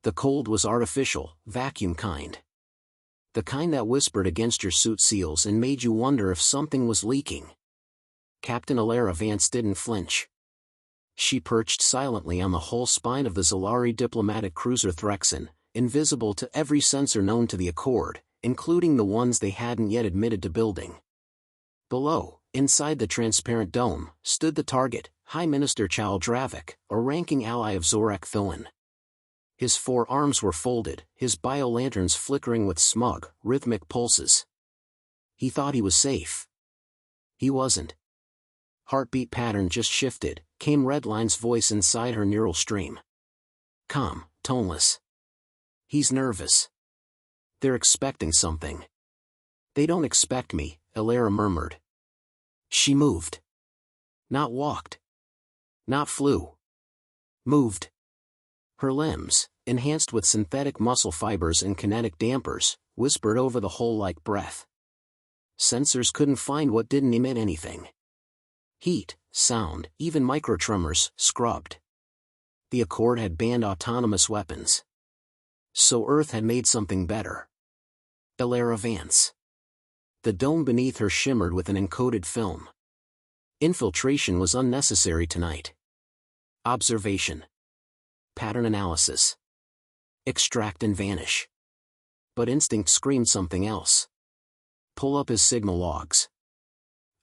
The cold was artificial, vacuum kind. The kind that whispered against your suit seals and made you wonder if something was leaking. Captain Alara Vance didn't flinch. She perched silently on the whole spine of the Zolari diplomatic cruiser Threxan, invisible to every sensor known to the Accord, including the ones they hadn't yet admitted to building. Below, inside the transparent dome, stood the target, High Minister Chal Dravik, a ranking ally of Zorak Thoin. His 4 arms were folded, his bio-lanterns flickering with smug, rhythmic pulses. He thought he was safe. He wasn't. Heartbeat pattern just shifted, came Redline's voice inside her neural stream. Calm, toneless. He's nervous. They're expecting something. They don't expect me, Alara murmured. She moved. Not walked. Not flew. Moved. Her limbs, enhanced with synthetic muscle fibers and kinetic dampers, whispered over the hole like breath. Sensors couldn't find what didn't emit anything. Heat, sound, even microtremors, scrubbed. The Accord had banned autonomous weapons. So Earth had made something better. Alara Vance. The dome beneath her shimmered with an encoded film. Infiltration was unnecessary tonight. Observation. Pattern analysis. Extract and vanish. But instinct screamed something else. Pull up his signal logs.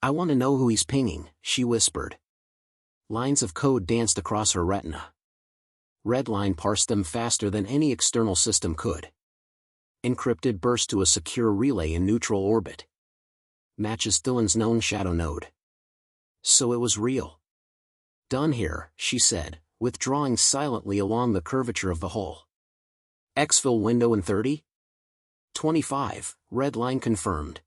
I want to know who he's pinging, she whispered. Lines of code danced across her retina. Redline parsed them faster than any external system could. Encrypted burst to a secure relay in neutral orbit. Matches Thillen's known shadow node. So it was real. Done here, she said, withdrawing silently along the curvature of the hull. Exfil window in 30? 25, Redline confirmed.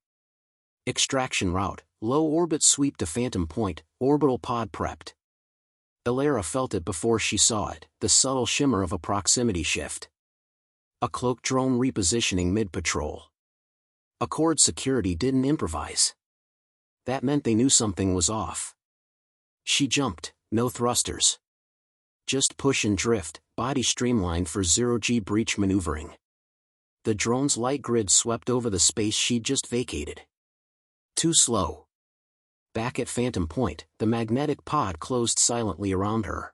Extraction route, low orbit sweep to Phantom Point, orbital pod prepped. Alara felt it before she saw it, the subtle shimmer of a proximity shift. A cloaked drone repositioning mid-patrol. Accord security didn't improvise. That meant they knew something was off. She jumped, no thrusters. Just push and drift, body streamlined for zero-G breach maneuvering. The drone's light grid swept over the space she'd just vacated. Too slow. Back at Phantom Point, the magnetic pod closed silently around her.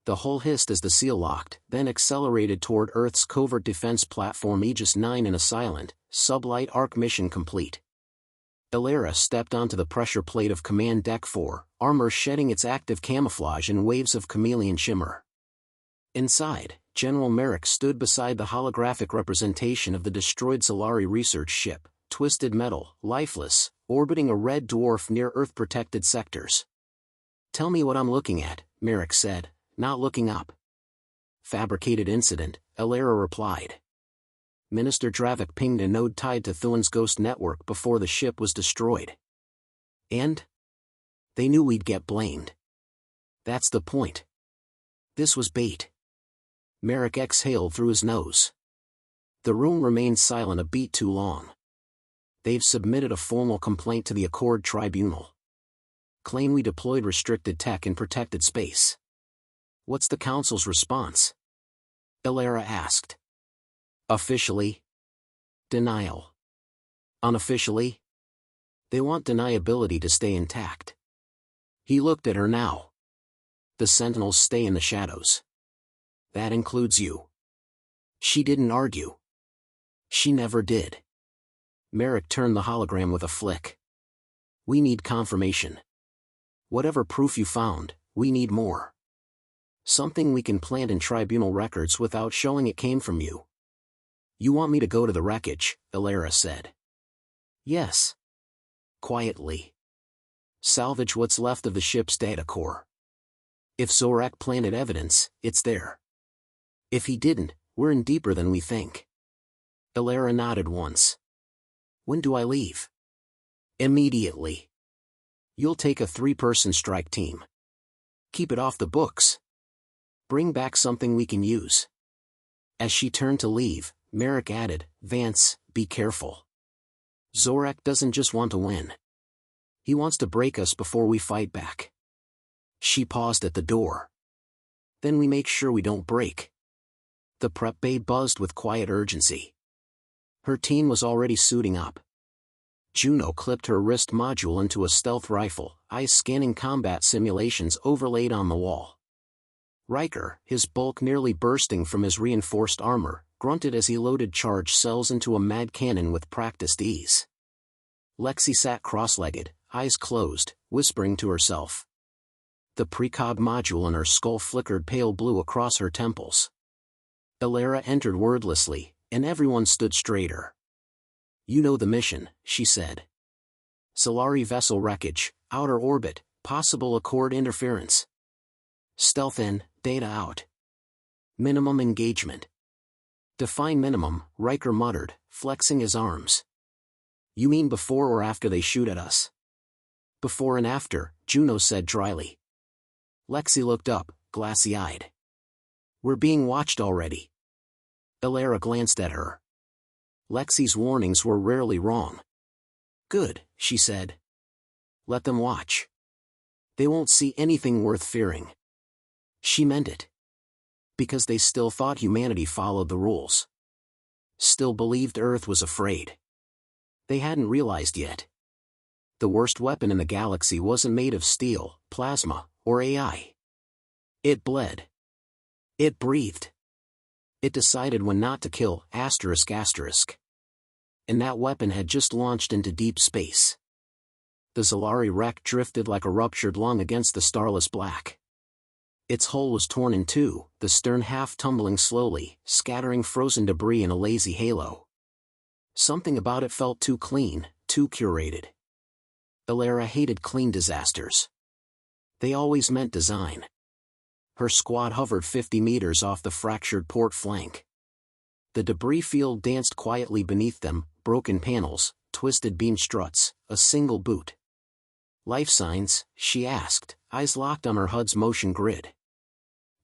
The hull hissed as the seal locked, then accelerated toward Earth's covert defense platform Aegis 9 in a silent, sublight arc mission complete. Alara stepped onto the pressure plate of Command Deck 4, armor shedding its active camouflage in waves of chameleon shimmer. Inside, General Merrick stood beside the holographic representation of the destroyed Zolari research ship, twisted metal, lifeless, orbiting a red dwarf near Earth-protected sectors. Tell me what I'm looking at, Merrick said, not looking up. Fabricated incident, Alara replied. Minister Dravik pinged a node tied to Thillen's ghost network before the ship was destroyed. And? They knew we'd get blamed. That's the point. This was bait. Merrick exhaled through his nose. The room remained silent a beat too long. They've submitted a formal complaint to the Accord Tribunal. Claim we deployed restricted tech in protected space. What's the Council's response? Alara asked. Officially? Denial. Unofficially? They want deniability to stay intact. He looked at her now. The Sentinels stay in the shadows. That includes you. She didn't argue. She never did. Merrick turned the hologram with a flick. We need confirmation. Whatever proof you found, we need more. Something we can plant in tribunal records without showing it came from you. You want me to go to the wreckage, Alara said. Yes. Quietly. Salvage what's left of the ship's data core. If Zorak planted evidence, it's there. If he didn't, we're in deeper than we think. Alara nodded once. When do I leave? Immediately. You'll take a 3-person strike team. Keep it off the books. Bring back something we can use. As she turned to leave, Merrick added, Vance, be careful. Zorak doesn't just want to win. He wants to break us before we fight back. She paused at the door. Then we make sure we don't break. The prep bay buzzed with quiet urgency. Her team was already suiting up. Juno clipped her wrist module into a stealth rifle, eyes scanning combat simulations overlaid on the wall. Riker, his bulk nearly bursting from his reinforced armor, grunted as he loaded charge cells into a mad cannon with practiced ease. Lexi sat cross-legged, eyes closed, whispering to herself. The precog module in her skull flickered pale blue across her temples. Elara entered wordlessly, and everyone stood straighter. "You know the mission," she said. "Solari vessel wreckage, outer orbit, possible Accord interference. Stealth in, data out. Minimum engagement." "Define minimum," Riker muttered, flexing his arms. "You mean before or after they shoot at us?" "Before and after," Juno said dryly. Lexi looked up, glassy-eyed. "We're being watched already." Elara glanced at her. Lexi's warnings were rarely wrong. "Good," she said. "Let them watch. They won't see anything worth fearing." She meant it. Because they still thought humanity followed the rules. Still believed Earth was afraid. They hadn't realized yet. The worst weapon in the galaxy wasn't made of steel, plasma, or AI. It bled. It breathed. It decided when not to kill, asterisk asterisk. And that weapon had just launched into deep space. The Zolari wreck drifted like a ruptured lung against the starless black. Its hull was torn in two, the stern half tumbling slowly, scattering frozen debris in a lazy halo. Something about it felt too clean, too curated. Elara hated clean disasters. They always meant design. Her squad hovered 50 meters off the fractured port flank. The debris field danced quietly beneath them, broken panels, twisted beam struts, a single boot. "Life signs?" she asked, eyes locked on her HUD's motion grid.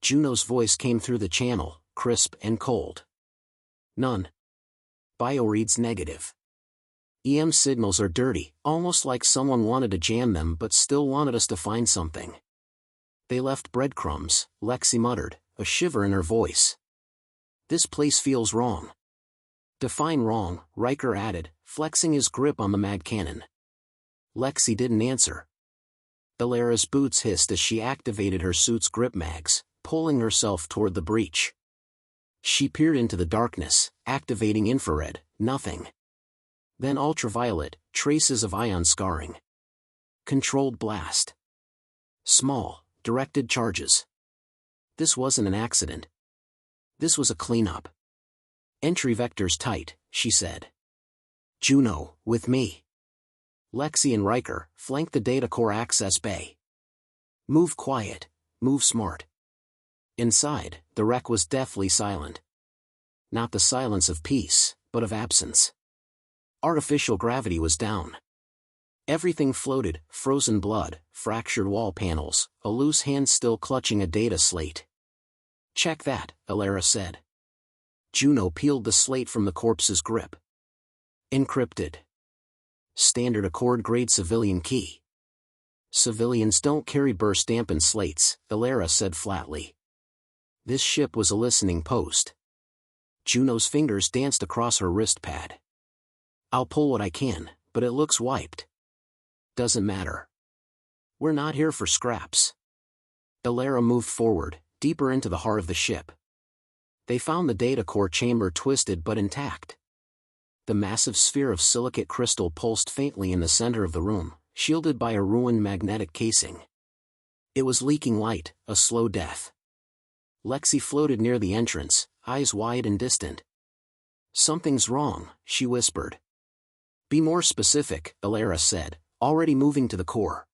Juno's voice came through the channel, crisp and cold. "None. Bioreads negative. EM signals are dirty, almost like someone wanted to jam them but still wanted us to find something." "They left breadcrumbs," Lexi muttered, a shiver in her voice. "This place feels wrong." "Define wrong," Riker added, flexing his grip on the mad cannon. Lexi didn't answer. Elara's boots hissed as she activated her suit's grip mags, pulling herself toward the breach. She peered into the darkness, activating infrared, nothing. Then ultraviolet, traces of ion scarring. Controlled blast. Small, directed charges. This wasn't an accident. This was a cleanup. "Entry vectors tight," she said. "Juno, with me." Lexi and Riker flanked the data core access bay. "Move quiet, move smart." Inside, the wreck was deathly silent. Not the silence of peace, but of absence. Artificial gravity was down. Everything floated, frozen blood, fractured wall panels, a loose hand still clutching a data slate. "Check that," Elara said. Juno peeled the slate from the corpse's grip. "Encrypted. Standard Accord-grade civilian key." "Civilians don't carry burst-dampened slates," Elara said flatly. This ship was a listening post. Juno's fingers danced across her wrist pad. "I'll pull what I can, but it looks wiped." "Doesn't matter. We're not here for scraps." Elara moved forward, deeper into the heart of the ship. They found the data core chamber twisted but intact. The massive sphere of silicate crystal pulsed faintly in the center of the room, shielded by a ruined magnetic casing. It was leaking light, a slow death. Lexi floated near the entrance, eyes wide and distant. "Something's wrong," she whispered. "Be more specific," Elara said, already moving to the core.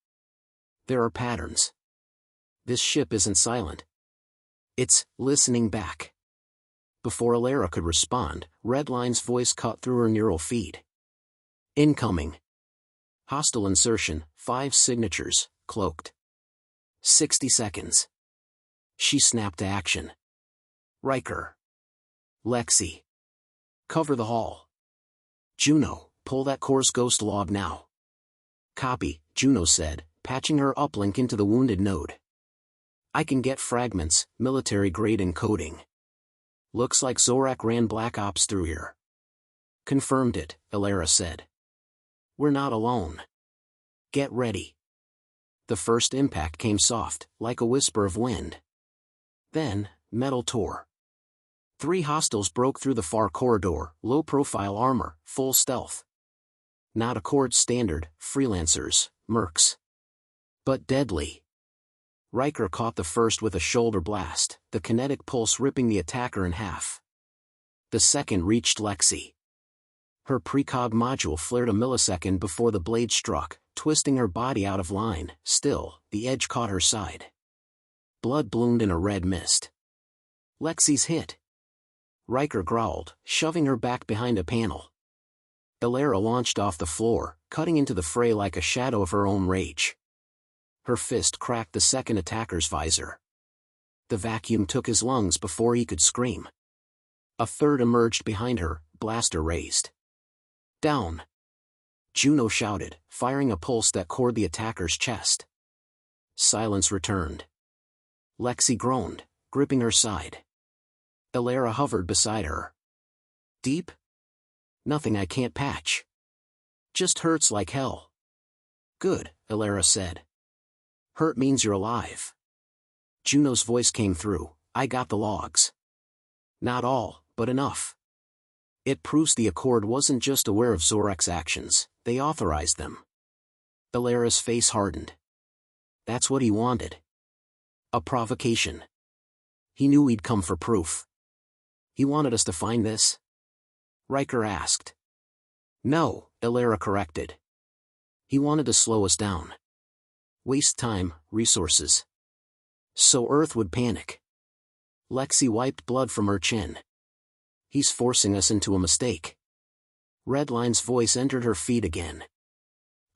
"There are patterns. This ship isn't silent. It's listening back." Before Elara could respond, Redline's voice cut through her neural feed. "Incoming. Hostile insertion, 5 signatures, cloaked. 60 seconds." She snapped to action. "Riker. Lexi. Cover the hall. Juno, pull that core's ghost log now." "Copy," Juno said, patching her uplink into the wounded node. "I can get fragments, military-grade encoding." Looks like Zorak ran Black Ops through here. Confirmed it, Alara said. We're not alone. Get ready. The first impact came soft, like a whisper of wind. Then, metal tore. 3 hostiles broke through the far corridor, low-profile armor, full stealth. Not Accord standard, freelancers, mercs. But deadly. Riker caught the first with a shoulder blast, the kinetic pulse ripping the attacker in half. The second reached Lexi. Her precog module flared a millisecond before the blade struck, twisting her body out of line. Still, the edge caught her side. Blood bloomed in a red mist. Lexi's hit. Riker growled, shoving her back behind a panel. Alara launched off the floor, cutting into the fray like a shadow of her own rage. Her fist cracked the second attacker's visor. The vacuum took his lungs before he could scream. A third emerged behind her, blaster raised. Down! Juno shouted, firing a pulse that cored the attacker's chest. Silence returned. Lexi groaned, gripping her side. Alara hovered beside her. Deep? Nothing I can't patch. Just hurts like hell. Good, Alara said. Hurt means you're alive. Juno's voice came through. I got the logs. Not all, but enough. It proves the Accord wasn't just aware of Zorak's actions, they authorized them. Alara's face hardened. That's what he wanted. A provocation. He knew we'd come for proof. He wanted us to find this? Riker asked. No, Alara corrected. He wanted to slow us down. Waste time, resources. So Earth would panic. Lexi wiped blood from her chin. He's forcing us into a mistake. Redline's voice entered her feed again.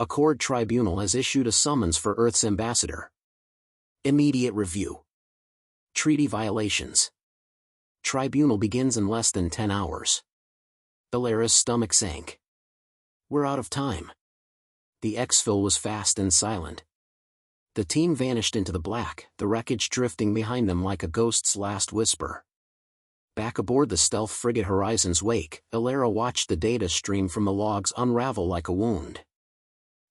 Accord Tribunal has issued a summons for Earth's ambassador. Immediate review. Treaty violations. Tribunal begins in less than 10 hours. Alara's stomach sank. We're out of time. The exfil was fast and silent. The team vanished into the black, the wreckage drifting behind them like a ghost's last whisper. Back aboard the stealth frigate Horizon's wake, Alara watched the data stream from the logs unravel like a wound.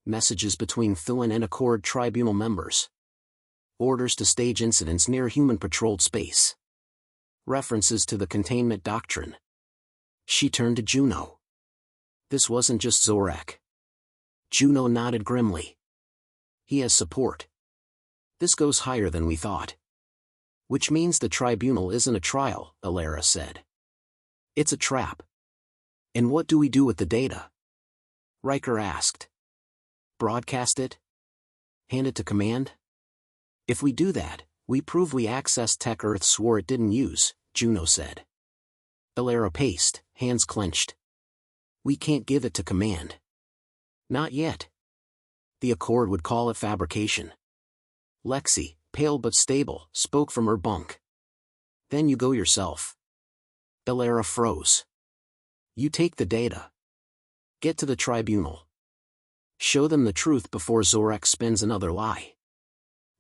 Messages between Thuan and Accord Tribunal members. Orders to stage incidents near human-patrolled space. References to the containment doctrine. She turned to Juno. This wasn't just Zorak. Juno nodded grimly. He has support. This goes higher than we thought. Which means the tribunal isn't a trial, Alara said. It's a trap. And what do we do with the data? Riker asked. Broadcast it? Hand it to command? If we do that, we prove we accessed tech Earth swore it didn't use, Juno said. Alara paced, hands clenched. We can't give it to command. Not yet. The Accord would call it fabrication. Lexi, pale but stable, spoke from her bunk. Then you go yourself. Alara froze. You take the data. Get to the tribunal. Show them the truth before Zorak spins another lie.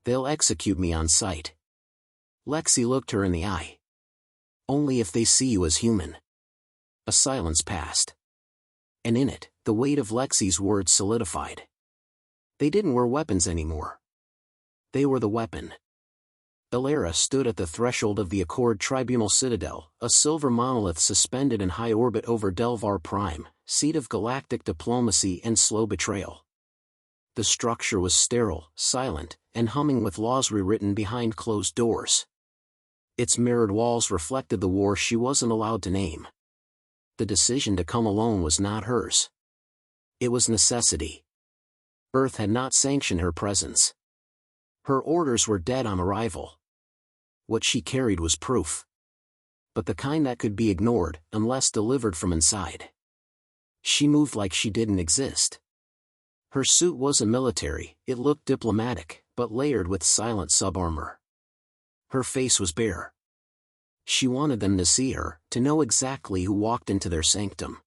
They'll execute me on sight. Lexi looked her in the eye. Only if they see you as human. A silence passed. And in it, the weight of Lexi's words solidified. They didn't wear weapons anymore. They were the weapon. Alara stood at the threshold of the Accord Tribunal Citadel, a silver monolith suspended in high orbit over Delvar Prime, seat of galactic diplomacy and slow betrayal. The structure was sterile, silent, and humming with laws rewritten behind closed doors. Its mirrored walls reflected the war she wasn't allowed to name. The decision to come alone was not hers. It was necessity. Earth had not sanctioned her presence. Her orders were dead on arrival. What she carried was proof. But the kind that could be ignored, unless delivered from inside. She moved like she didn't exist. Her suit wasn't military, it looked diplomatic, but layered with silent subarmor. Her face was bare. She wanted them to see her, to know exactly who walked into their sanctum.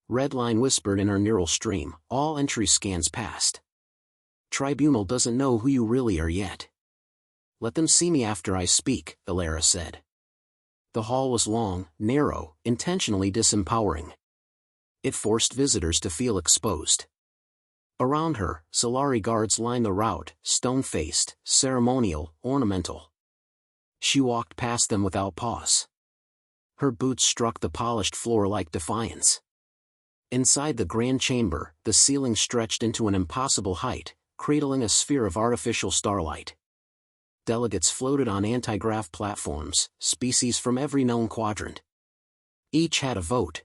Redline whispered in her neural stream, all entry scans passed. Tribunal doesn't know who you really are yet. Let them see me after I speak, Alara said. The hall was long, narrow, intentionally disempowering. It forced visitors to feel exposed. Around her, Solari guards lined the route, stone-faced, ceremonial, ornamental. She walked past them without pause. Her boots struck the polished floor like defiance. Inside the grand chamber, the ceiling stretched into an impossible height, cradling a sphere of artificial starlight. Delegates floated on anti-grav platforms, species from every known quadrant. Each had a vote.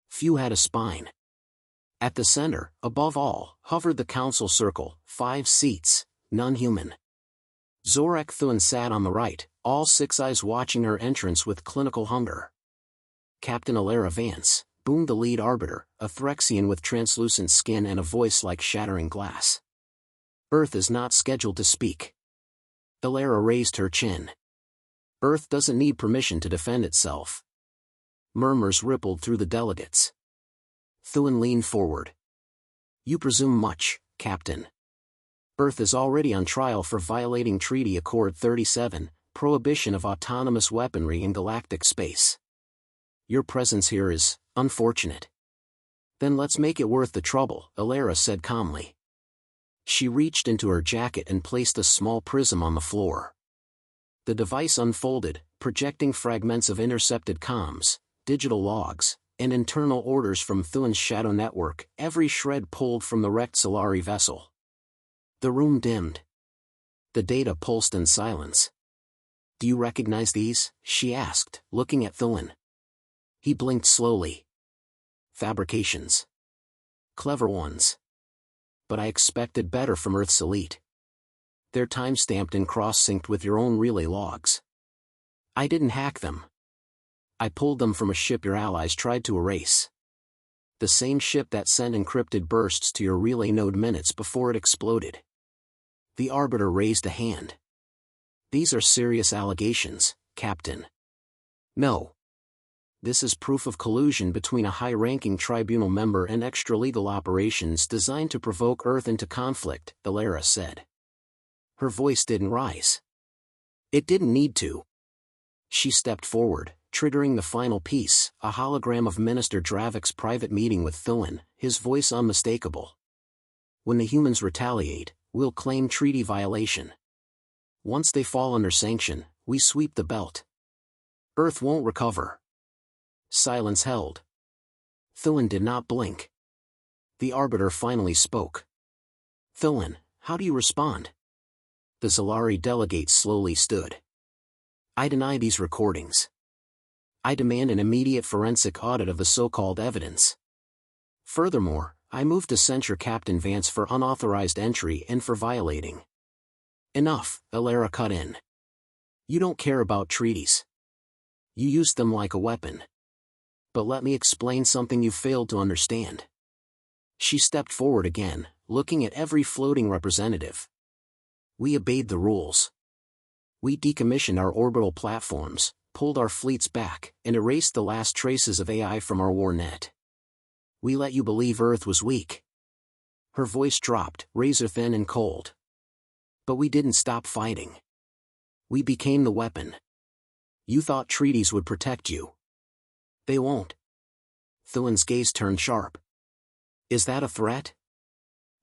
Few had a spine. At the center, above all, hovered the council circle, 5 seats, none human. Zorak Thun sat on the right, all 6 eyes watching her entrance with clinical hunger. Captain Alara Vance, boomed the lead arbiter, a Threxian with translucent skin and a voice like shattering glass. Earth is not scheduled to speak. Alara raised her chin. Earth doesn't need permission to defend itself. Murmurs rippled through the delegates. Thun leaned forward. You presume much, Captain. Earth is already on trial for violating Treaty Accord 37, prohibition of autonomous weaponry in galactic space. Your presence here is unfortunate. Then let's make it worth the trouble, Alara said calmly. She reached into her jacket and placed a small prism on the floor. The device unfolded, projecting fragments of intercepted comms, digital logs, and internal orders from Thun's shadow network, every shred pulled from the wrecked Solari vessel. The room dimmed. The data pulsed in silence. Do you recognize these? She asked, looking at Thun. He blinked slowly. Fabrications. Clever ones. But I expected better from Earth's elite. They're time-stamped and cross-synced with your own relay logs. I didn't hack them. I pulled them from a ship your allies tried to erase. The same ship that sent encrypted bursts to your relay node minutes before it exploded. The Arbiter raised a hand. These are serious allegations, Captain. No. This is proof of collusion between a high-ranking tribunal member and extra-legal operations designed to provoke Earth into conflict, Alara said. Her voice didn't rise. It didn't need to. She stepped forward, triggering the final piece, a hologram of Minister Dravik's private meeting with Thun, his voice unmistakable. When the humans retaliate, we'll claim treaty violation. Once they fall under sanction, we sweep the belt. Earth won't recover. Silence held. Thun did not blink. The Arbiter finally spoke. Thun, how do you respond? The Solari delegate slowly stood. I deny these recordings. I demand an immediate forensic audit of the so-called evidence. Furthermore, I move to censure Captain Vance for unauthorized entry and for violating. Enough, Alara cut in. You don't care about treaties. You used them like a weapon. But let me explain something you failed to understand. She stepped forward again, looking at every floating representative. We obeyed the rules. We decommissioned our orbital platforms, pulled our fleets back, and erased the last traces of AI from our war net. We let you believe Earth was weak. Her voice dropped, razor-thin and cold. But we didn't stop fighting. We became the weapon. You thought treaties would protect you. They won't. Thun's gaze turned sharp. Is that a threat?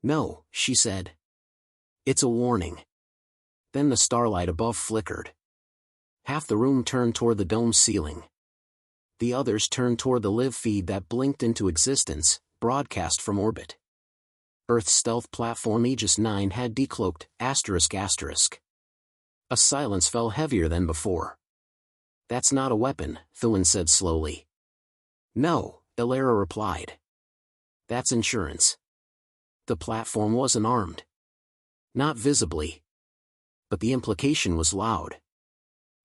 No, she said. It's a warning. Then the starlight above flickered. Half the room turned toward the dome's ceiling. The others turned toward the live feed that blinked into existence, broadcast from orbit. Earth's stealth platform Aegis 9 had decloaked, ***. A silence fell heavier than before. That's not a weapon, Thun said slowly. No, Alara replied. That's insurance. The platform wasn't armed. Not visibly. But the implication was loud.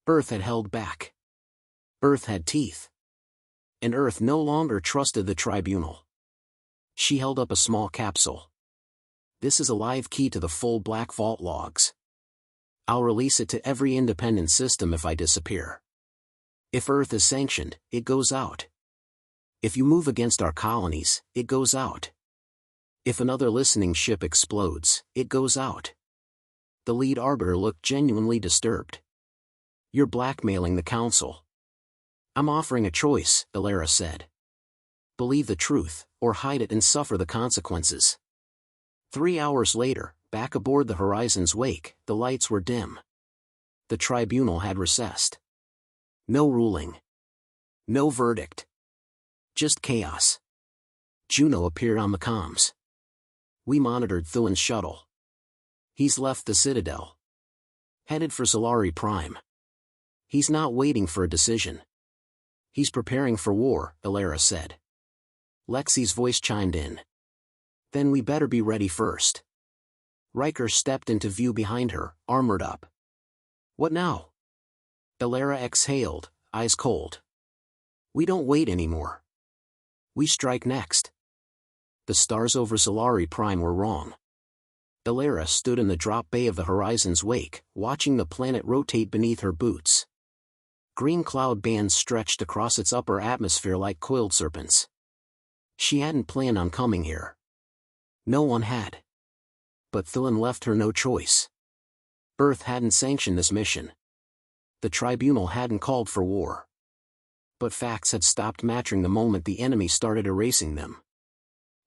Earth had held back. Earth had teeth. And Earth no longer trusted the tribunal. She held up a small capsule. This is a live key to the full Black Vault logs. I'll release it to every independent system if I disappear. If Earth is sanctioned, it goes out. If you move against our colonies, it goes out. If another listening ship explodes, it goes out. The lead arbiter looked genuinely disturbed. You're blackmailing the council. I'm offering a choice, Elara said. Believe the truth, or hide it and suffer the consequences. 3 hours later, back aboard the Horizon's wake, the lights were dim. The tribunal had recessed. No ruling. No verdict. Just chaos. Juno appeared on the comms. We monitored Thulin's shuttle. He's left the Citadel. Headed for Solari Prime. He's not waiting for a decision. He's preparing for war, Elara said. Lexi's voice chimed in. Then we better be ready first. Riker stepped into view behind her, armored up. What now? Elara exhaled, eyes cold. We don't wait anymore. We strike next. The stars over Solari Prime were wrong. Elara stood in the drop bay of the Horizon's wake, watching the planet rotate beneath her boots. Green cloud bands stretched across its upper atmosphere like coiled serpents. She hadn't planned on coming here. No one had. But Thulin left her no choice. Earth hadn't sanctioned this mission. The tribunal hadn't called for war. But facts had stopped matching the moment the enemy started erasing them.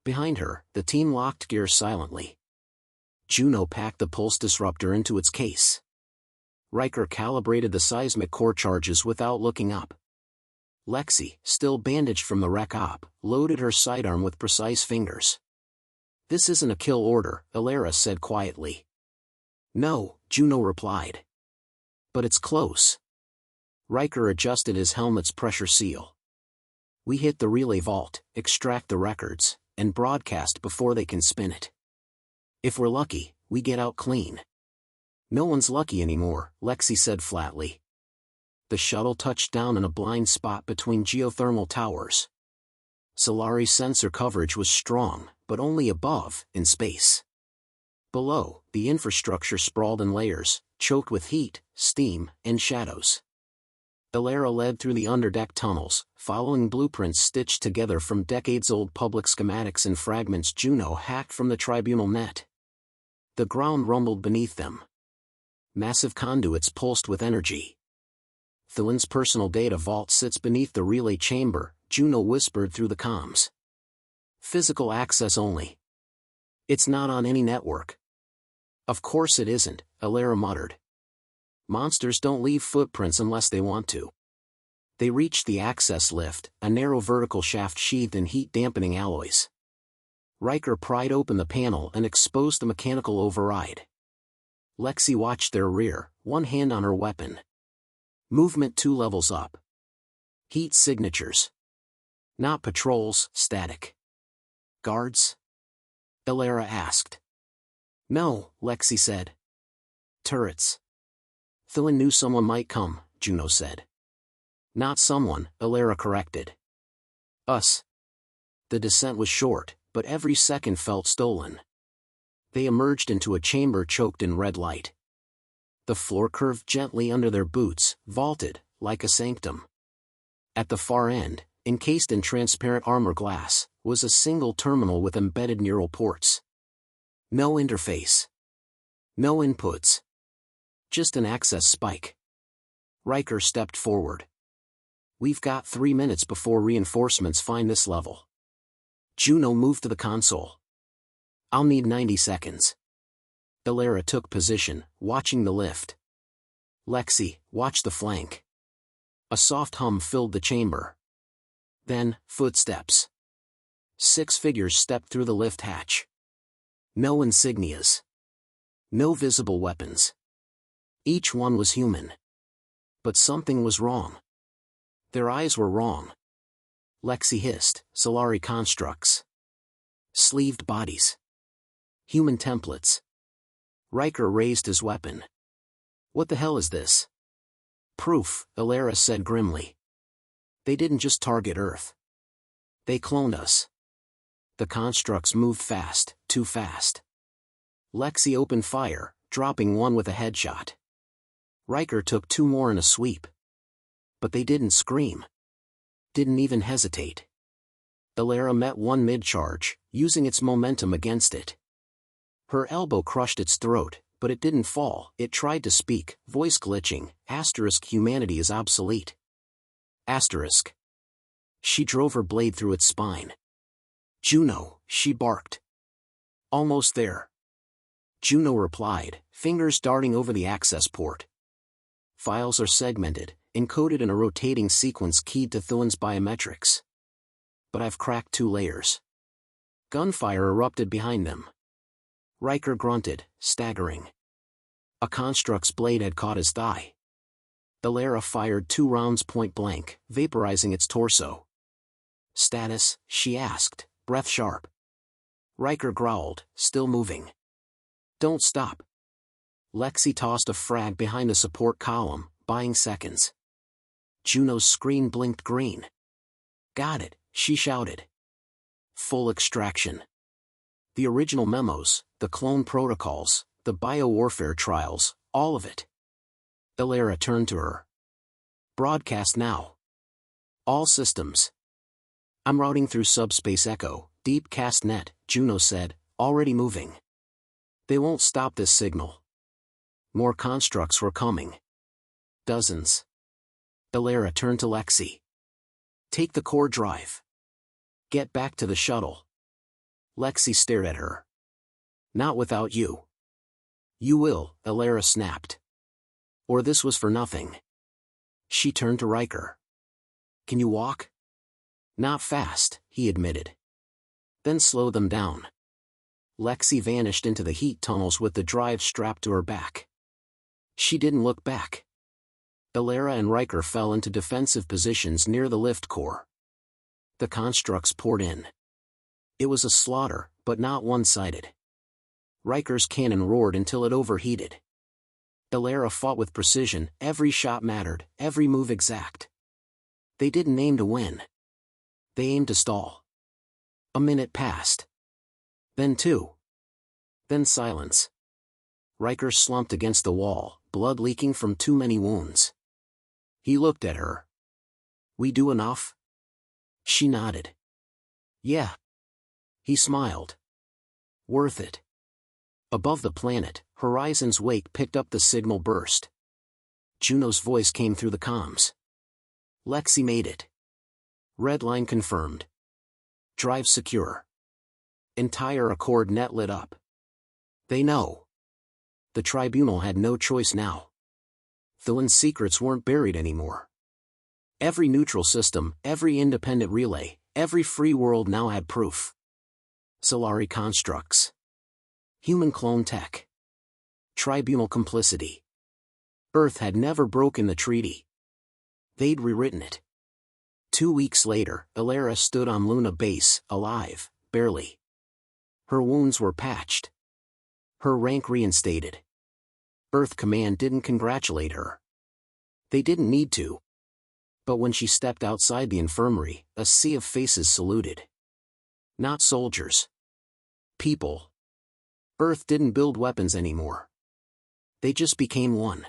Behind her, the team locked gears silently. Juno packed the pulse disruptor into its case. Riker calibrated the seismic core charges without looking up. Lexi, still bandaged from the wreck op, loaded her sidearm with precise fingers. This isn't a kill order, Elara said quietly. No, Juno replied. But it's close. Riker adjusted his helmet's pressure seal. We hit the relay vault, extract the records, and broadcast before they can spin it. If we're lucky, we get out clean. No one's lucky anymore, Lexi said flatly. The shuttle touched down in a blind spot between geothermal towers. Solari's sensor coverage was strong, but only above, in space. Below, the infrastructure sprawled in layers, choked with heat, steam, and shadows. Elara led through the underdeck tunnels, following blueprints stitched together from decades-old public schematics and fragments Juno hacked from the tribunal net. The ground rumbled beneath them. Massive conduits pulsed with energy. Thulin's personal data vault sits beneath the relay chamber, Juno whispered through the comms. Physical access only. It's not on any network. Of course it isn't, Elara muttered. Monsters don't leave footprints unless they want to. They reached the access lift, a narrow vertical shaft sheathed in heat-dampening alloys. Riker pried open the panel and exposed the mechanical override. Lexi watched their rear, one hand on her weapon. Movement 2 levels up. Heat signatures. Not patrols, static. Guards? Elara asked. No, Lexi said. Turrets. Thulin knew someone might come, Juno said. Not someone, Elara corrected. Us. The descent was short, but every second felt stolen. They emerged into a chamber choked in red light. The floor curved gently under their boots, vaulted, like a sanctum. At the far end, encased in transparent armor glass, was a single terminal with embedded neural ports. No interface. No inputs. Just an access spike. Riker stepped forward. We've got 3 minutes before reinforcements find this level. Juno moved to the console. I'll need 90 seconds. Elara took position, watching the lift. Lexi, watch the flank. A soft hum filled the chamber. Then, footsteps. 6 figures stepped through the lift hatch. No insignias. No visible weapons. Each one was human. But something was wrong. Their eyes were wrong. Lexi hissed, Solari constructs. Sleeved bodies. Human templates. Riker raised his weapon. What the hell is this? Proof, Elara said grimly. They didn't just target Earth. They cloned us. The constructs moved fast, too fast. Lexi opened fire, dropping one with a headshot. Riker took 2 more in a sweep. But they didn't scream. Didn't even hesitate. Elara met one mid-charge, using its momentum against it. Her elbow crushed its throat, but it didn't fall. It tried to speak, voice glitching, *, humanity is obsolete. Asterisk. She drove her blade through its spine. Juno, she barked. Almost there. Juno replied, fingers darting over the access port. Files are segmented, encoded in a rotating sequence keyed to Thuan's biometrics. But I've cracked 2 layers. Gunfire erupted behind them. Riker grunted, staggering. A construct's blade had caught his thigh. Alara fired 2 rounds point blank, vaporizing its torso. Status, she asked, breath sharp. Riker growled, still moving. Don't stop. Lexi tossed a frag behind a support column, buying seconds. Juno's screen blinked green. Got it, she shouted. Full extraction. The original memos, the clone protocols, the biowarfare trials, all of it. Alara turned to her. Broadcast now. All systems. I'm routing through subspace echo, deep cast net, Juno said, already moving. They won't stop this signal. More constructs were coming. Dozens. Alara turned to Lexi. Take the core drive. Get back to the shuttle. Lexi stared at her. Not without you. You will, Alara snapped. Or this was for nothing. She turned to Riker. Can you walk? Not fast, he admitted. Then slow them down. Lexi vanished into the heat tunnels with the drive strapped to her back. She didn't look back. Alara and Riker fell into defensive positions near the lift core. The constructs poured in. It was a slaughter, but not one-sided. Riker's cannon roared until it overheated. Alara fought with precision, every shot mattered, every move exact. They didn't aim to win. They aimed to stall. A minute passed. Then 2. Then silence. Riker slumped against the wall, blood leaking from too many wounds. He looked at her. We do enough? She nodded. Yeah. He smiled. Worth it. Above the planet, Horizon's wake picked up the signal burst. Juno's voice came through the comms. Lexi made it. Red line confirmed. Drive secure. Entire Accord net lit up. They know. The tribunal had no choice now. Thuan's secrets weren't buried anymore. Every neutral system, every independent relay, every free world now had proof. Solari constructs. Human clone tech. Tribunal complicity. Earth had never broken the treaty. They'd rewritten it. 2 weeks later, Alara stood on Luna base, alive, barely. Her wounds were patched. Her rank reinstated. Earth Command didn't congratulate her. They didn't need to. But when she stepped outside the infirmary, a sea of faces saluted. Not soldiers. People. Earth didn't build weapons anymore. They just became one.